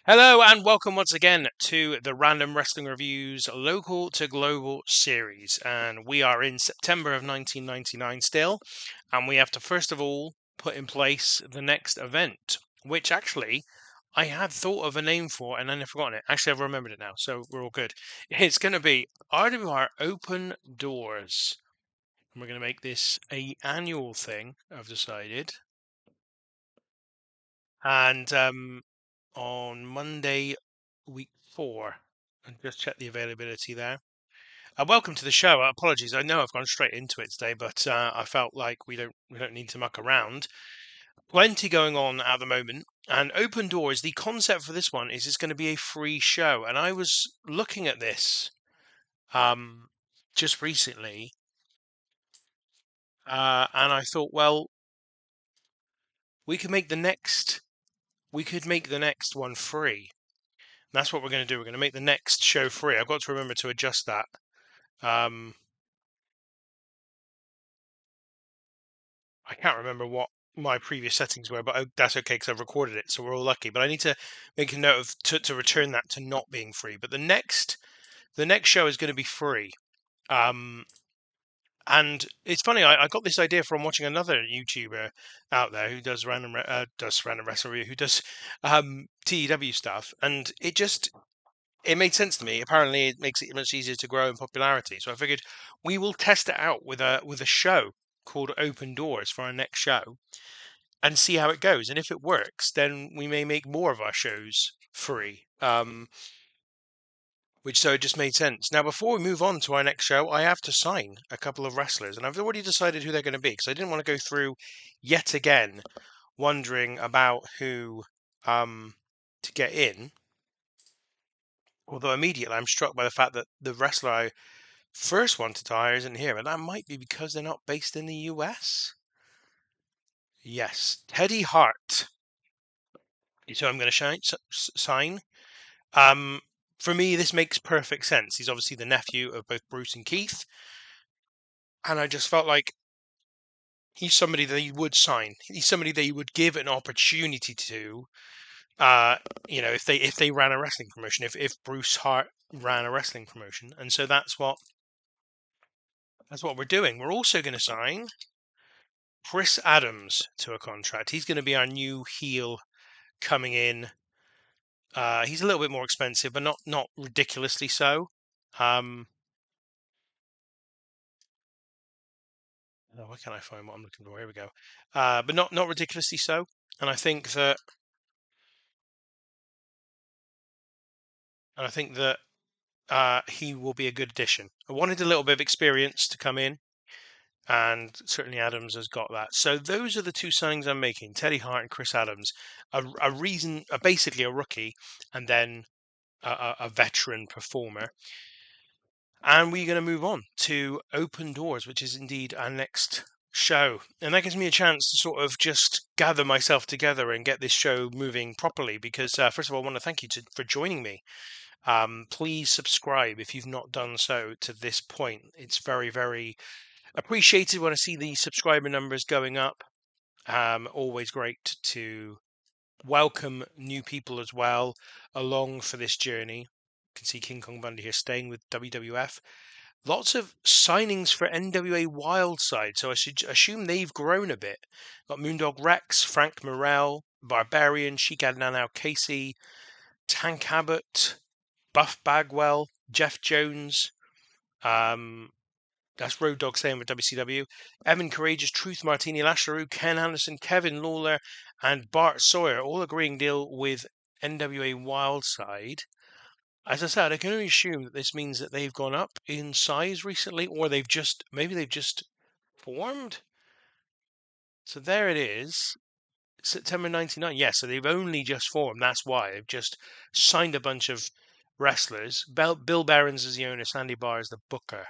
Hello and welcome once again to the Random Wrestling Revue's Local to Global series. And we are in September of 1999 still. And we have to first of all put in place the next event, which actually I had thought of a name for and then I've forgotten it. Actually, I've remembered it now. So we're all good. It's going to be RWR Open Doors. And we're going to make this a annual thing, I've decided. And on Monday, week 4. And just check the availability there. Welcome to the show. Apologies, I know I've gone straight into it today, but I felt like we don't need to muck around. Plenty going on at the moment. And Open Doors, the concept for this one is it's going to be a free show. And I was looking at this um, just recently, and I thought, well, we could make the next one free. That's what we're going to do. We're going to make the next show free. I've got to remember to adjust that. Um, I can't remember what my previous settings were, but that's okay because I've recorded it, so we're all lucky. But I need to make a note of to return that to not being free. But the next show is going to be free. Um, and it's funny, I got this idea from watching another YouTuber out there who does random wrestling review, who does TEW stuff, and it made sense to me. Apparently, it makes it much easier to grow in popularity. So I figured we will test it out with a show called Open Doors for our next show and see how it goes. And if it works, then we may make more of our shows free. Which so it just made sense. Now, before we move on to our next show, I have to sign a couple of wrestlers, and I've already decided who they're going to be because I didn't want to go through yet again wondering about who to get in. Although immediately I'm struck by the fact that the wrestler I first wanted to hire isn't here, and that might be because they're not based in the US. Yes, Teddy Hart. So I'm going to sign. Um, for me, this makes perfect sense. He's obviously the nephew of both Bruce and Keith, and I just felt like he's somebody that you would sign. He's somebody that you would give an opportunity to. Uh, if they ran a wrestling promotion, if Bruce Hart ran a wrestling promotion, and so that's what we're doing. We're also going to sign Chris Adams to a contract. He's going to be our new heel coming in. He's a little bit more expensive, but not ridiculously so. Um, why can't I find what I'm looking for? Here we go. But not ridiculously so. And I think that he will be a good addition. I wanted a little bit of experience to come in, and certainly Adams has got that. So those are the two signings I'm making: Teddy Hart and Chris Adams. Basically a rookie, and then a veteran performer. And we're going to move on to Open Doors, which is indeed our next show. And that gives me a chance to sort of just gather myself together and get this show moving properly. Because, first of all, I want to thank you for joining me. Please subscribe if you've not done so to this point. It's very, very appreciated when I see the subscriber numbers going up. Always great to welcome new people as well along for this journey. You can see King Kong Bundy here staying with WWF. Lots of signings for NWA Wildside, so I should assume they've grown a bit. Got Moondog Rex, Frank Morel, Barbarian, Sheik Adnan Casey, Tank Abbott, Buff Bagwell, Jeff Jones. That's Road Dogg staying with WCW. Evan Courageous, Truth Martini, Lash LaRue, Ken Anderson, Kevin Lawler, and Bart Sawyer all agreeing deal with NWA Wildside. As I said, I can only assume that this means that they've gone up in size recently, or maybe they've just formed. So there it is, September '99. Yes, so they've only just formed. That's why they've just signed a bunch of wrestlers. Bill Behrens is the owner. Sandy Barr is the booker.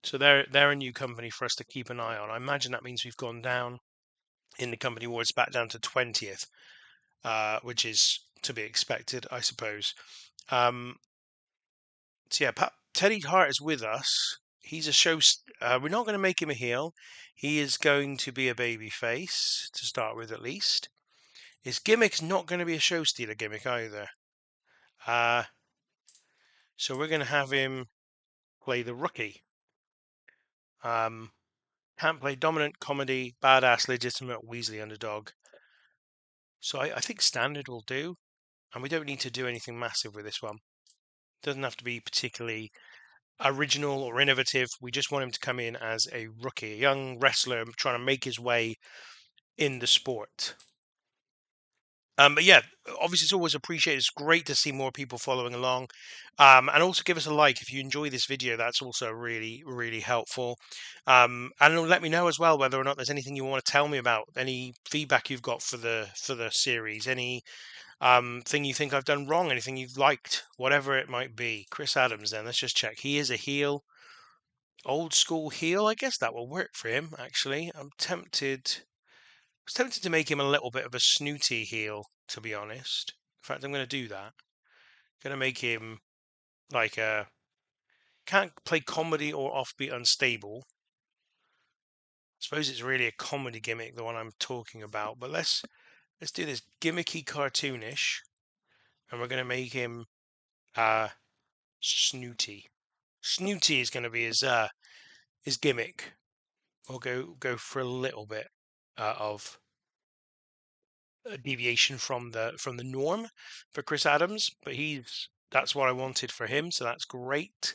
So they're a new company for us to keep an eye on. I imagine that means we've gone down in the company awards back down to 20th, which is to be expected, I suppose. So yeah, Teddy Hart is with us. He's a show. We're not going to make him a heel. He is going to be a baby face to start with, at least. His gimmick's not going to be a show stealer gimmick either. So we're going to have him play the rookie. Can't play dominant, comedy, badass, legitimate, Weasley underdog. So I think standard will do, and we don't need to do anything massive with this one. Doesn't have to be particularly original or innovative. We just want him to come in as a rookie, a young wrestler trying to make his way in the sport. But yeah, obviously it's always appreciated. It's great to see more people following along. And also give us a like if you enjoy this video. That's also really, really helpful. And let me know as well whether or not there's anything you want to tell me about, any feedback you've got for the series, any thing you think I've done wrong, anything you've liked, whatever it might be. Chris Adams, then let's just check. He is a heel, old school heel. I guess that will work for him. Actually, I'm tempted. I was tempted to make him a little bit of a snooty heel, to be honest. In fact, I'm going to do that. Going to make him like a can't play comedy or offbeat unstable. I suppose it's really a comedy gimmick, the one I'm talking about. But let's do this gimmicky, cartoonish, and we're going to make him snooty. Snooty is going to be his gimmick. We'll go for a little bit of a deviation from the norm for Chris Adams, but that's what I wanted for him, so that's great.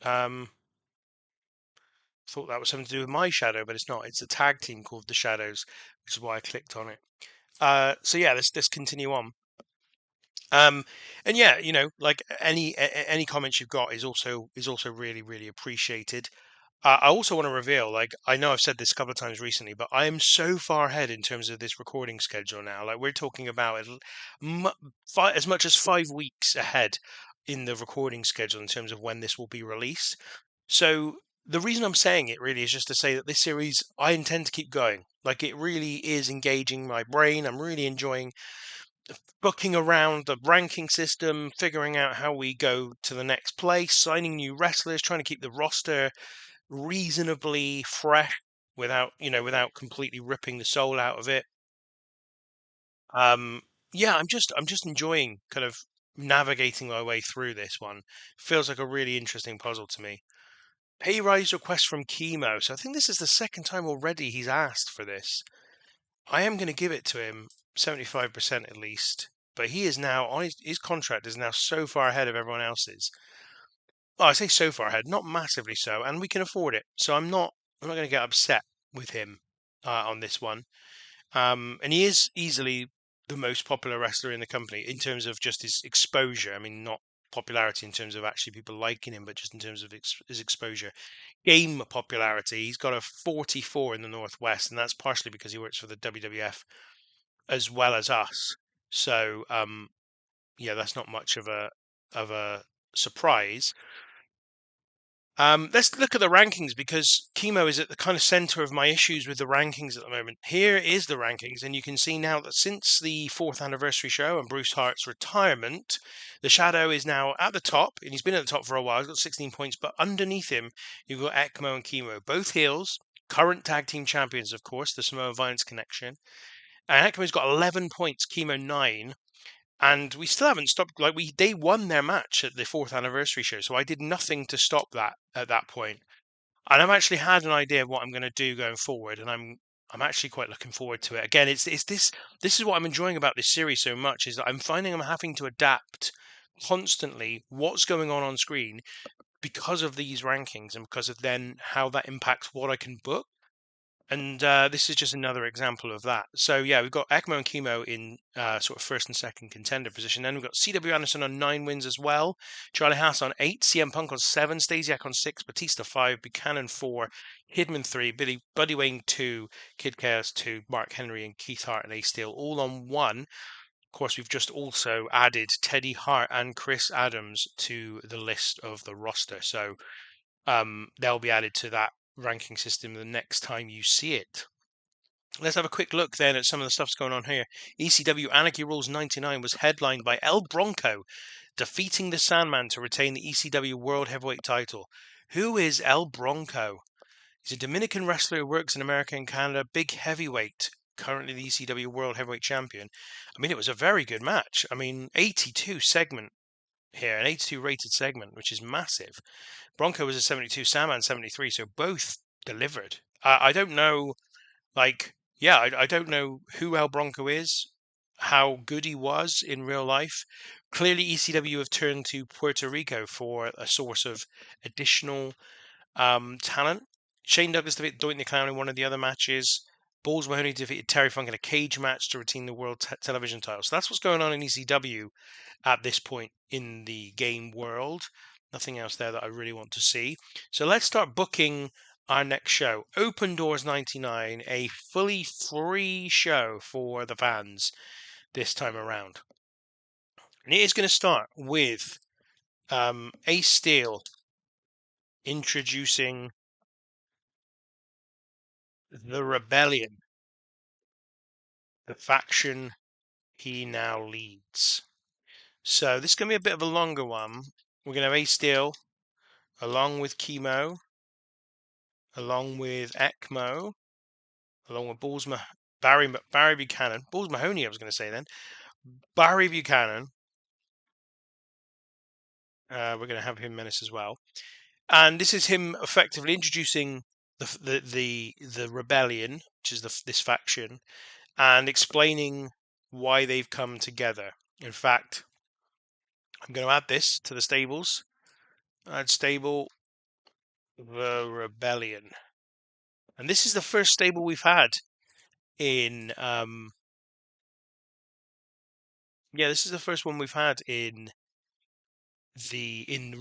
Thought that was something to do with my shadow, but it's not. It's a tag team called the Shadows, which is why I clicked on it. So yeah, let's continue on. And yeah, like any comments you've got is also really, really appreciated. I also want to reveal, like, I know I've said this a couple of times recently, but I am so far ahead in terms of this recording schedule now. Like, we're talking about as much as 5 weeks ahead in the recording schedule in terms of when this will be released. So the reason I'm saying it really is just to say that this series, I intend to keep going. Like, it really is engaging my brain. I'm really enjoying booking around the ranking system, figuring out how we go to the next place, signing new wrestlers, trying to keep the roster reasonably fresh without completely ripping the soul out of it. Um, yeah, I'm just enjoying kind of navigating my way through this one. Feels like a really interesting puzzle to me. Pay rise request from Chemo. So I think this is the second time already he's asked for this. I am going to give it to him 75% at least. But he is now on his contract is now so far ahead of everyone else's. Well, I say so far ahead, not massively so, and we can afford it. So I'm not going to get upset with him on this one. And he is easily the most popular wrestler in the company in terms of just his exposure. I mean, not popularity in terms of actually people liking him, but just in terms of his exposure. Game popularity, he's got a 44 in the Northwest, and that's partially because he works for the WWF as well as us. So, yeah, that's not much of a surprise. Let's look at the rankings because Chemo is at the kind of center of my issues with the rankings at the moment. Here is the rankings, and you can see now that since the 4th anniversary show and Bruce Hart's retirement, the Shadow is now at the top, and he's been at the top for a while. He's got 16 points, but underneath him, you've got ECMO and Chemo, both heels, current tag team champions, of course, the Samoan Violence Connection. And ECMO's got 11 points, Chemo 9. And we still haven't stopped. Like they won their match at the 4th anniversary show, so I did nothing to stop that at that point. And I've actually had an idea of what I'm going to do going forward, and I'm actually quite looking forward to it. Again, it's this is what I'm enjoying about this series so much is that I'm finding I'm having to adapt constantly what's going on screen because of these rankings and because of then how that impacts what I can book. And this is just another example of that. So yeah, we've got ECMO and Chemo in sort of first and second contender position. Then we've got CW Anderson on 9 wins as well. Charlie Haas on 8, CM Punk on 7, Stasiak on 6, Batista 5, Buchanan 4, Hidman 3, Buddy Wayne 2, Kid Chaos 2, Mark Henry and Keith Hart and Ace Steel all on 1. Of course, we've just also added Teddy Hart and Chris Adams to the list of the roster. So they'll be added to that ranking system the next time you see it. Let's have a quick look then at some of the stuff's going on here. ECW Anarchy Rules 99 was headlined by El Bronco defeating the Sandman to retain the ECW World Heavyweight title. Who is El Bronco? He's a Dominican wrestler who works in America and Canada, big heavyweight. currently the ECW World Heavyweight Champion. I mean, it was a very good match. I mean, 82 segment here, an 82 rated segment, which is massive. Bronco was a 72, Samoan 73, so both delivered. I don't know, I don't know who El Bronco is, how good he was in real life. Clearly, ECW have turned to Puerto Rico for a source of additional talent. Shane Douglas defeated Doink the Clown in one of the other matches. Balls Mahoney defeated Terry Funk in a cage match to retain the world television title. So that's what's going on in ECW at this point in the game world. Nothing else there that I really want to see. So let's start booking our next show. Open Doors 99, a fully free show for the fans this time around. And it is going to start with Ace Steel introducing the Rebellion, the faction he now leads. So this is going to be a bit of a longer one. We're going to have Ace Steel along with Chemo, along with ECMO, along with Barry Buchanan. Balls Mahoney, I was going to say then. Barry Buchanan. We're going to have him menace as well. And this is him effectively introducing the rebellion, which is this faction, and explaining why they've come together. In fact, I'm going to add this to the stables. Add stable, the rebellion. And this is the first stable we've had in this is the first one we've had in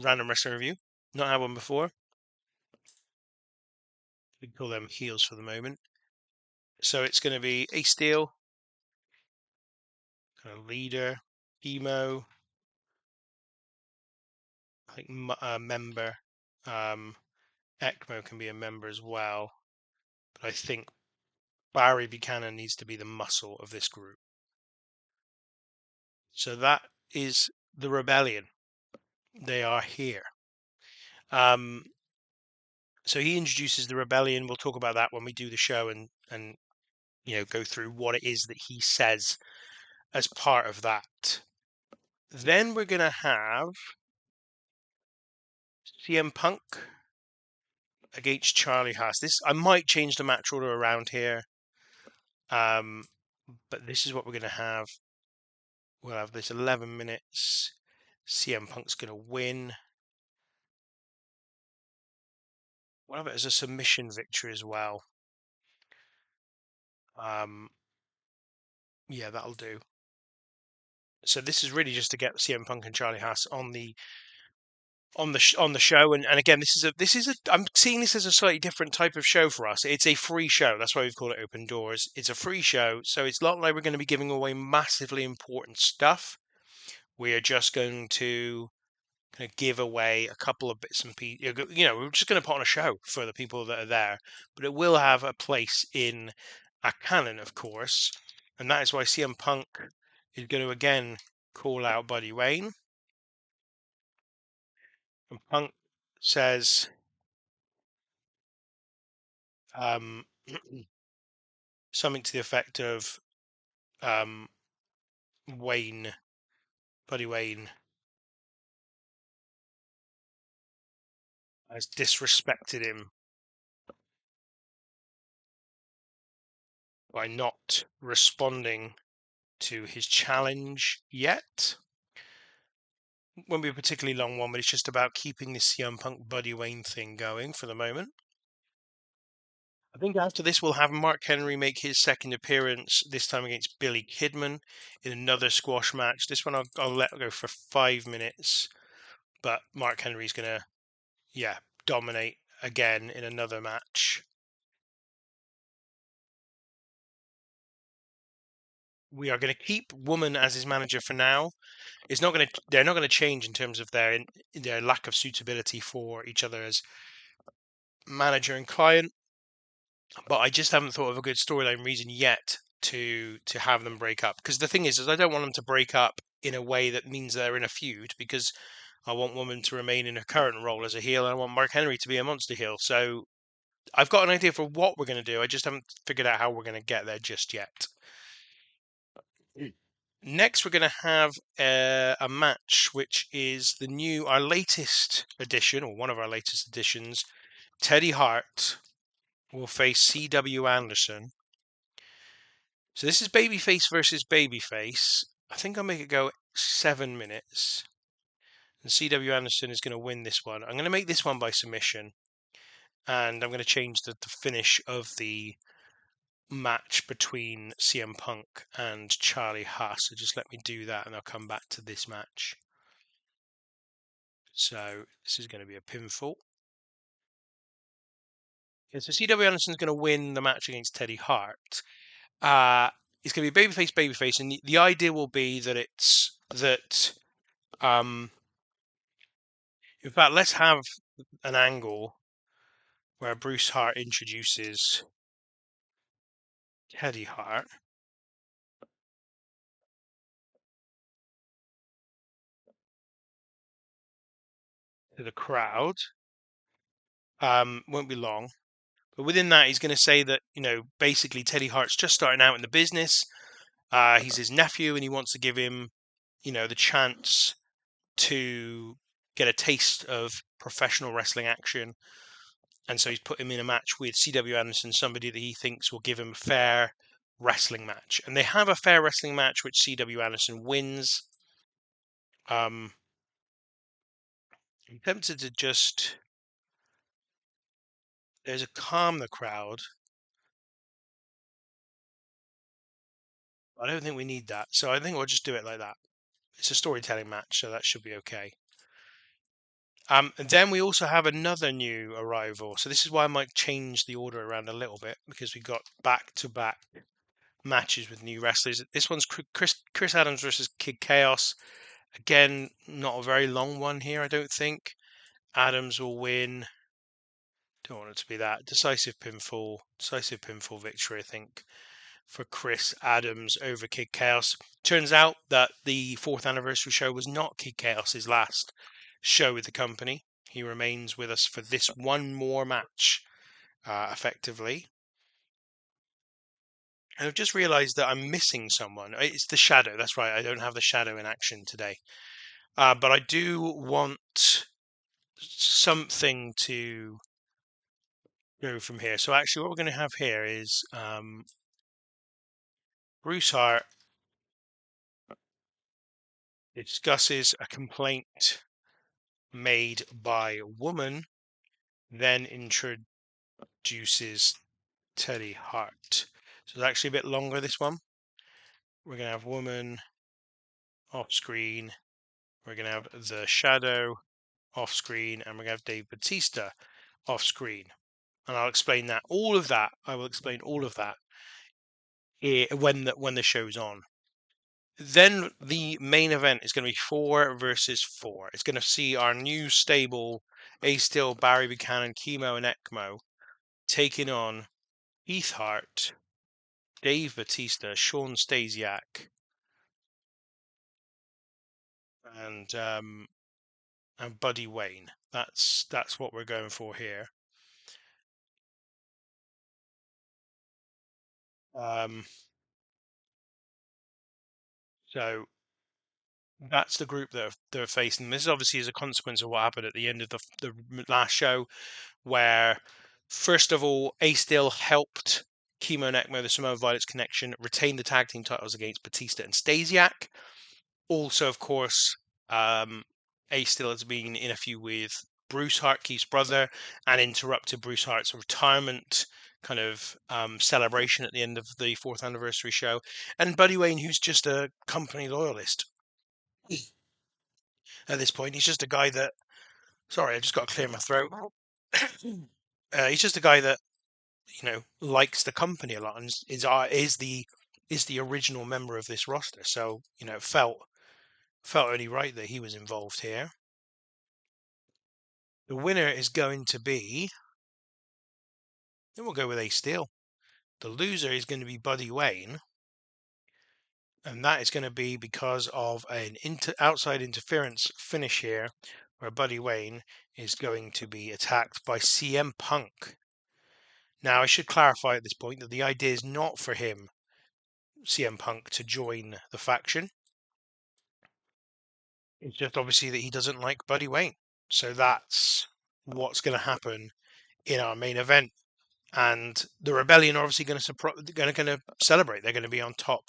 Random Wrestling Revue. Not had one before. We call them heels for the moment. So it's going to be Ace Steel, kind of leader, Emo, I think member. ECMO can be a member as well, but I think Barry Buchanan needs to be the muscle of this group. So that is the rebellion. They are here. So he introduces the rebellion. We'll talk about that when we do the show and go through what it is that he says as part of that. Then we're going to have CM Punk against Charlie Haas. I might change the match order around here, but this is what we're going to have. We'll have this 11 minutes. CM Punk's going to win. We'll have it as a submission victory as well. Yeah, that'll do. So this is really just to get CM Punk and Charlie Haas on the show, and again, I'm seeing this as a slightly different type of show for us. It's a free show. That's why we've called it Open Doors. It's a free show, so it's not like we're going to be giving away massively important stuff. We are just going to kind of give away a couple of bits and pieces. We're just going to put on a show for the people that are there, but it will have a place in a canon, of course, and that is why CM Punk is going to again call out Buddy Wayne. And Punk says, something to the effect of Buddy Wayne has disrespected him by not responding to his challenge yet. Won't be a particularly long one, but it's just about keeping this CM Punk Buddy Wayne thing going for the moment. I think after this, we'll have Mark Henry make his second appearance, this time against Billy Kidman in another squash match. This one I'll let go for 5 minutes, but Mark Henry's going to, dominate again in another match. We are going to keep Woman as his manager for now. They're not going to change in terms of their lack of suitability for each other as manager and client. But I just haven't thought of a good storyline reason yet to have them break up. Because the thing is I don't want them to break up in a way that means they're in a feud, because I want Woman to remain in her current role as a heel, and I want Mark Henry to be a monster heel. So I've got an idea for what we're going to do. I just haven't figured out how we're going to get there just yet. Next, we're going to have a match, which is our latest edition, or one of our latest editions. Teddy Hart will face C.W. Anderson. So this is babyface versus babyface. I think I'll make it go 7 minutes. And C.W. Anderson is going to win this one. I'm going to make this one by submission. And I'm going to change the finish of the match between CM Punk and Charlie Haas. So just let me do that and I'll come back to this match. So this is going to be a pinfall. Okay, so C.W. Anderson's going to win the match against Teddy Hart. It's going to be babyface, and the idea will be that in fact, let's have an angle where Bruce Hart introduces Teddy Hart to the crowd. Won't be long. But within that, he's going to say that, basically Teddy Hart's just starting out in the business. He's his nephew and he wants to give him, the chance to get a taste of professional wrestling action. And so he's put him in a match with C.W. Anderson, somebody that he thinks will give him a fair wrestling match. And they have a fair wrestling match, which C.W. Anderson wins. I'm tempted to there's a calm the crowd. I don't think we need that. So I think we'll just do it like that. It's a storytelling match, so that should be okay. And then we also have another new arrival. So this is why I might change the order around a little bit, because we got back-to-back matches with new wrestlers. This one's Chris Adams versus Kid Chaos. Again, not a very long one here, I don't think. Adams will win. Don't want it to be that. Decisive pinfall victory, I think, for Chris Adams over Kid Chaos. Turns out that the 4th anniversary show was not Kid Chaos's last show with the company. He remains with us for this one more match, effectively. And I've just realised that I'm missing someone. It's the Shadow. That's right. I don't have the Shadow in action today. But I do want something to go from here. So actually what we're going to have here is Bruce Hart discusses a complaint made by a woman, then introduces Teddy Hart. So it's actually a bit longer, this one. We're going to have woman off screen. We're going to have the Shadow off screen, and we're going to have Dave Batista off screen. And I'll explain that. I will explain all of that when the show's on. Then the main event is going to be 4 versus 4. It's going to see our new stable, Ace Steel, Barry Buchanan, Chemo, and ECMO, taking on Heath Hart, Dave Batista, Shawn Stasiak, and Buddy Wayne. That's what we're going for here. So that's the group that they're facing. This obviously is a consequence of what happened at the end of the last show, where first of all, Ace Steel helped Chemo and ECMO, the Samoan Violence Connection, retain the tag team titles against Batista and Stasiak. Also, of course, Ace Steel has been in a feud with Bruce Hart, Keith's brother, and interrupted Bruce Hart's retirement kind of celebration at the end of the 4th anniversary show. And Buddy Wayne, who's just a company loyalist at this point. He's just a guy that. Sorry, I just got to clear my throat. He's just a guy that likes the company a lot and is the original member of this roster. So it felt only right that he was involved here. The winner is going to be. Then we'll go with Ace Steel. The loser is going to be Buddy Wayne. And that is going to be because of an outside interference finish here, where Buddy Wayne is going to be attacked by CM Punk. Now, I should clarify at this point that the idea is not for him, CM Punk, to join the faction. It's just obviously that he doesn't like Buddy Wayne. So that's what's going to happen in our main event. And the Rebellion are obviously going to celebrate. They're going to be on top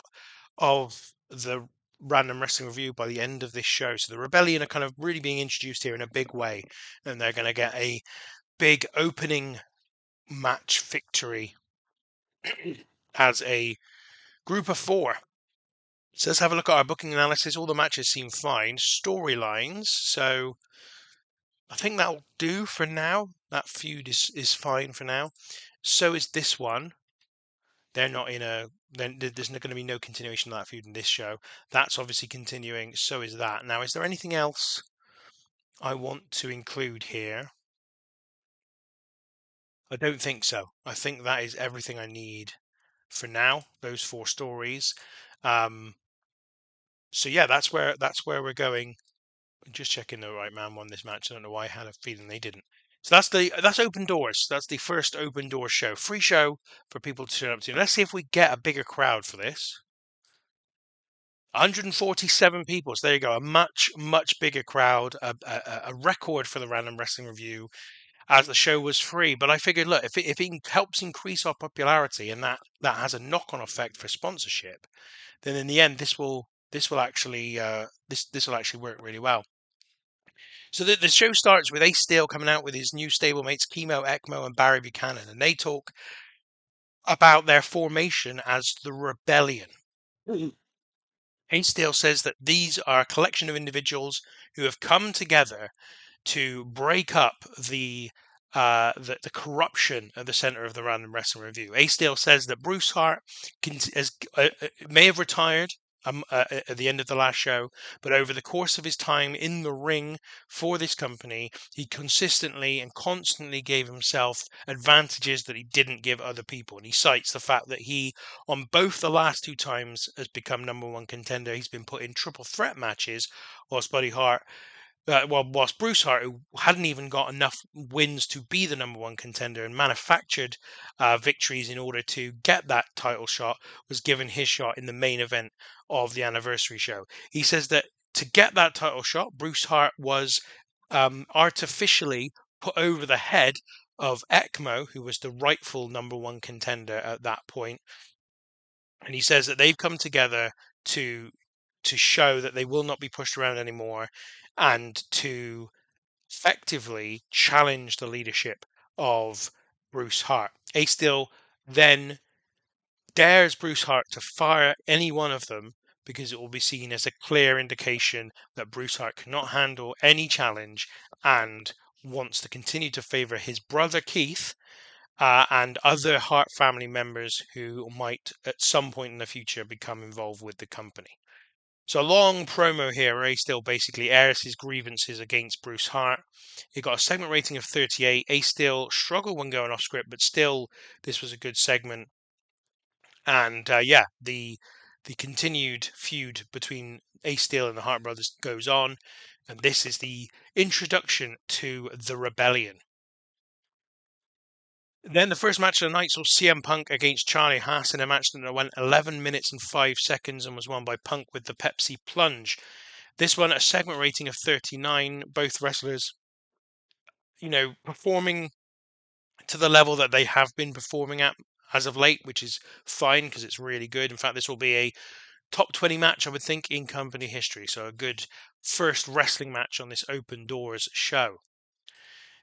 of the Random Wrestling Review by the end of this show. So the Rebellion are kind of really being introduced here in a big way, and they're going to get a big opening match victory as a group of 4. So let's have a look at our booking analysis. All the matches seem fine. Storylines. So I think that'll do for now. That feud is fine for now. So is this one. They're not in a. Then there's going to be no continuation of that feud in this show. That's obviously continuing. So is that. Now, is there anything else I want to include here? I don't think so. I think that is everything I need for now. Those 4 stories. So yeah, that's where we're going. Just checking the right man won this match. I don't know why I had a feeling they didn't. So that's Open Doors. That's the first Open Doors show. Free show for people to turn up to. Let's see if we get a bigger crowd for this. 147 people. So there you go. A much bigger crowd. A record for the Random Wrestling Review, as the show was free. But I figured, look, if it helps increase our popularity, and that has a knock-on effect for sponsorship, then in the end, this will actually this will actually work really well. So the show starts with Ace Steel coming out with his new stablemates, Chemo, ECMO, and Barry Buchanan, and they talk about their formation as the Rebellion. Ace Steel says that these are a collection of individuals who have come together to break up the corruption at the center of the Random Wrestling Review. Ace Steel says that Bruce Hart may have retired at the end of the last show, but over the course of his time in the ring for this company, he consistently and constantly gave himself advantages that he didn't give other people. And he cites the fact that he, on both the last 2 times, has become #1 contender. He's been put in triple threat matches, whilst whilst Bruce Hart, who hadn't even got enough wins to be the #1 contender and manufactured victories in order to get that title shot, was given his shot in the main event of the anniversary show. He says that to get that title shot, Bruce Hart was artificially put over the head of ECMO, who was the rightful #1 contender at that point. And he says that they've come together to show that they will not be pushed around anymore, and to effectively challenge the leadership of Bruce Hart. Ace Steel then dares Bruce Hart to fire any one of them, because it will be seen as a clear indication that Bruce Hart cannot handle any challenge and wants to continue to favor his brother Keith and other Hart family members who might at some point in the future become involved with the company. So a long promo here. Ray Steel basically airs his grievances against Bruce Hart. He got a segment rating of 38. Ace Steel struggled when going off script, but still, this was a good segment. And the continued feud between Ace Steel and the Hart brothers goes on. And this is the introduction to the Rebellion. Then the first match of the night saw CM Punk against Charlie Haas in a match that went 11 minutes and 5 seconds and was won by Punk with the Pepsi Plunge. This one, a segment rating of 39. Both wrestlers, performing to the level that they have been performing at as of late, which is fine because it's really good. In fact, this will be a top 20 match, I would think, in company history. So a good first wrestling match on this Open Doors show.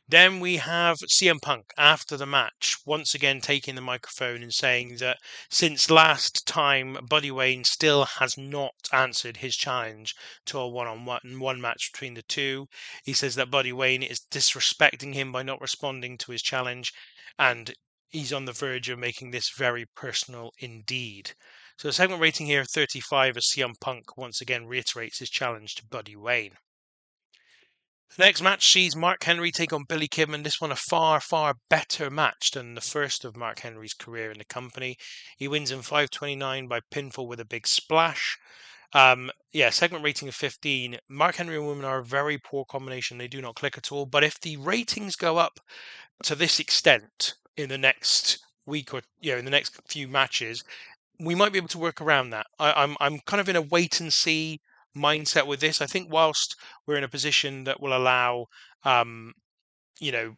Then we have CM Punk after the match, once again taking the microphone and saying that since last time, Buddy Wayne still has not answered his challenge to a one-on-one match between the two. He says that Buddy Wayne is disrespecting him by not responding to his challenge, and he's on the verge of making this very personal indeed. So the segment rating here of 35 as CM Punk once again reiterates his challenge to Buddy Wayne. The next match sees Mark Henry take on Billy Kidman. This one a far better match than the first of Mark Henry's career in the company. He wins in 5:29 by pinfall with a big splash. Segment rating of 15. Mark Henry and women are a very poor combination. They do not click at all. But if the ratings go up to this extent in the next week or in the next few matches, we might be able to work around that. I'm kind of in a wait and see mindset with this. I think whilst we're in a position that will allow um,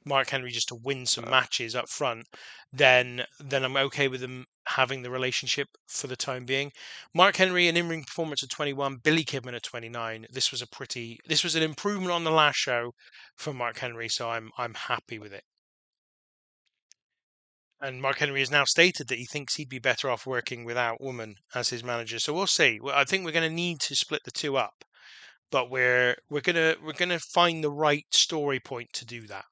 Mark Henry just to win some matches up front, then I'm okay with them having the relationship for the time being. Mark Henry, an in-ring performance at 21, Billy Kidman at 29. This was an improvement on the last show for Mark Henry, so I'm happy with it. And Mark Henry has now stated that he thinks he'd be better off working without Woman as his manager. So we'll see. I think we're going to need to split the two up, but we're gonna find the right story point to do that.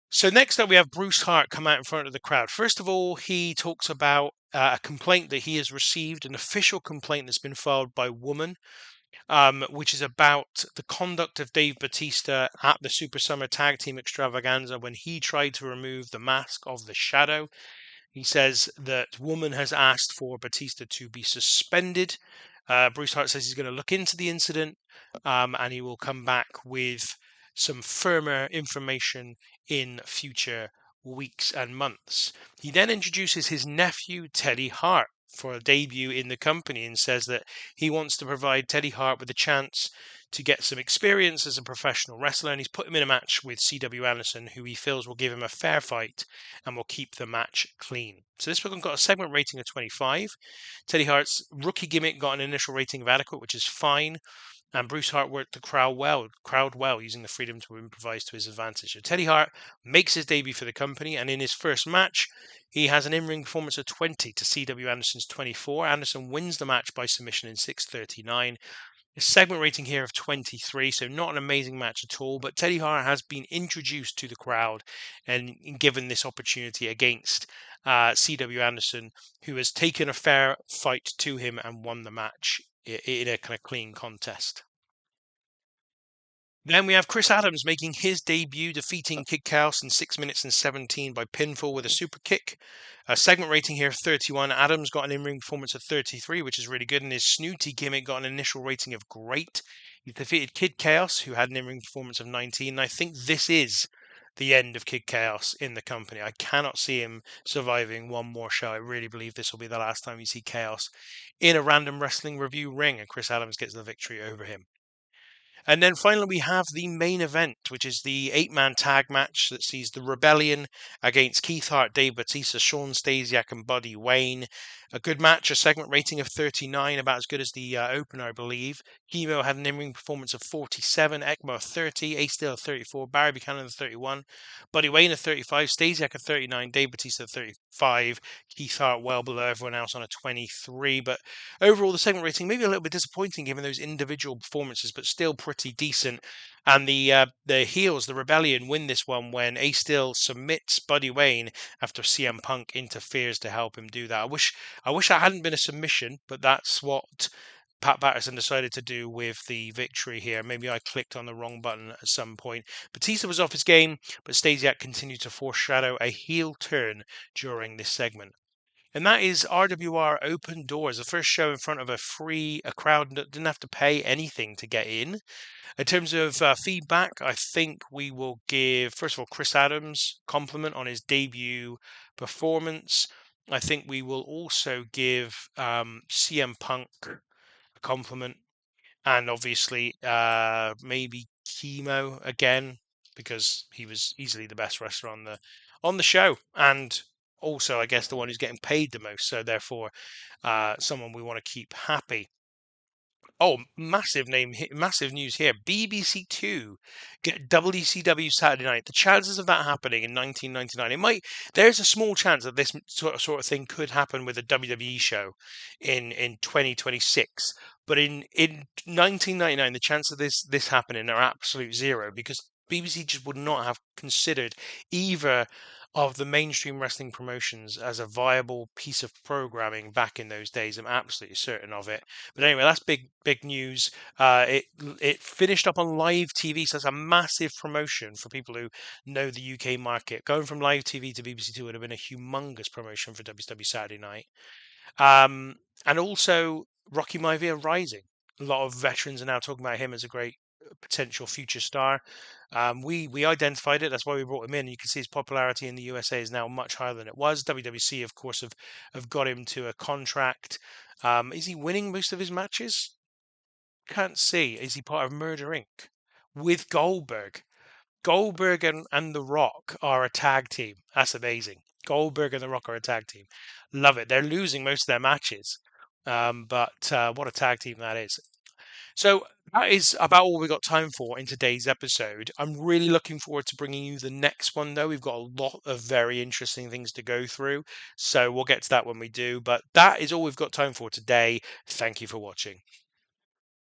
So next up, we have Bruce Hart come out in front of the crowd. First of all, he talks about a complaint that he has received, an official complaint that's been filed by Woman, which is about the conduct of Dave Batista at the Super Summer Tag Team Extravaganza when he tried to remove the mask of the Shadow. He says that Woman has asked for Batista to be suspended. Bruce Hart says he's going to look into the incident, and he will come back with some firmer information in future weeks and months. He then introduces his nephew, Teddy Hart, for a debut in the company and says that he wants to provide Teddy Hart with a chance to get some experience as a professional wrestler, and he's put him in a match with C.W. Anderson, who he feels will give him a fair fight and will keep the match clean. So this one got a segment rating of 25. Teddy Hart's rookie gimmick got an initial rating of adequate, which is fine. And Bruce Hart worked the crowd well, using the freedom to improvise to his advantage. So Teddy Hart makes his debut for the company, and in his first match, he has an in-ring performance of 20 to C.W. Anderson's 24. Anderson wins the match by submission in 6:39. A segment rating here of 23, so not an amazing match at all, but Teddy Hart has been introduced to the crowd and given this opportunity against C.W. Anderson, who has taken a fair fight to him and won the match in a kind of clean contest. Then we have Chris Adams making his debut, defeating Kid Chaos in 6 minutes and 17 by pinfall with a super kick. A segment rating here of 31. Adams got an in-ring performance of 33, which is really good, and his snooty gimmick got an initial rating of great. He defeated Kid Chaos, who had an in-ring performance of 19, and I think this is the end of Kid Chaos in the company. I cannot see him surviving one more show. I really believe this will be the last time you see Chaos in a Random Wrestling Revue ring, and Chris Adams gets the victory over him. And then finally, we have the main event, which is the 8-man tag match that sees the Rebellion against Keith Hart, Dave Batista, Shawn Stasiak, and Buddy Wayne. A good match, a segment rating of 39, about as good as the opener, I believe. Chemo had an in-ring performance of 47, ECMO 30, Ace Steel 34, Barry Buchanan 31, Buddy Wayne at 35, Stasiak at 39, Dave Batista at 35, Keith Hart well below everyone else on a 23. But overall, the segment rating maybe a little bit disappointing given those individual performances, but still pretty decent. And the heels, the Rebellion, win this one when Ace Steel submits Buddy Wayne after CM Punk interferes to help him do that. I wish that hadn't been a submission, but that's what Pat Patterson decided to do with the victory here. Maybe I clicked on the wrong button at some point. Batista was off his game, but Stasiak continued to foreshadow a heel turn during this segment. And that is RWR Open Doors, the first show in front of a crowd that didn't have to pay anything to get in. In terms of feedback, I think we will give, first of all, Chris Adams compliment on his debut performance. I think we will also give CM Punk a compliment, and obviously maybe Chemo again, because he was easily the best wrestler on the show, and also I guess the one who's getting paid the most, so therefore someone we want to keep happy. Oh, massive news here. BBC Two get WCW Saturday Night. The chances of that happening in 1999, there's a small chance that this sort of thing could happen with a WWE show in 2026. But in 1999, the chance of this happening are absolute zero, because BBC just would not have considered either of the mainstream wrestling promotions as a viable piece of programming back in those days. I'm absolutely certain of it. But anyway, that's big news. It finished up on live TV, so that's a massive promotion for people who know the UK market. Going from live TV to BBC Two would have been a humongous promotion for WCW Saturday Night. And also Rocky Maivia Rising. A lot of veterans are now talking about him as a great potential future star. We identified it. That's why we brought him in. You can see his popularity in the USA is now much higher than it was. WWC, of course, have got him to a contract. Is he winning most of his matches? Can't see. Is he part of Murder Inc. with Goldberg? Goldberg and The Rock are a tag team. That's amazing. Goldberg and The Rock are a tag team. Love it. They're losing most of their matches, but what a tag team that is. So that is about all we've got time for in today's episode. I'm really looking forward to bringing you the next one, though. We've got a lot of very interesting things to go through. So we'll get to that when we do. But that is all we've got time for today. Thank you for watching.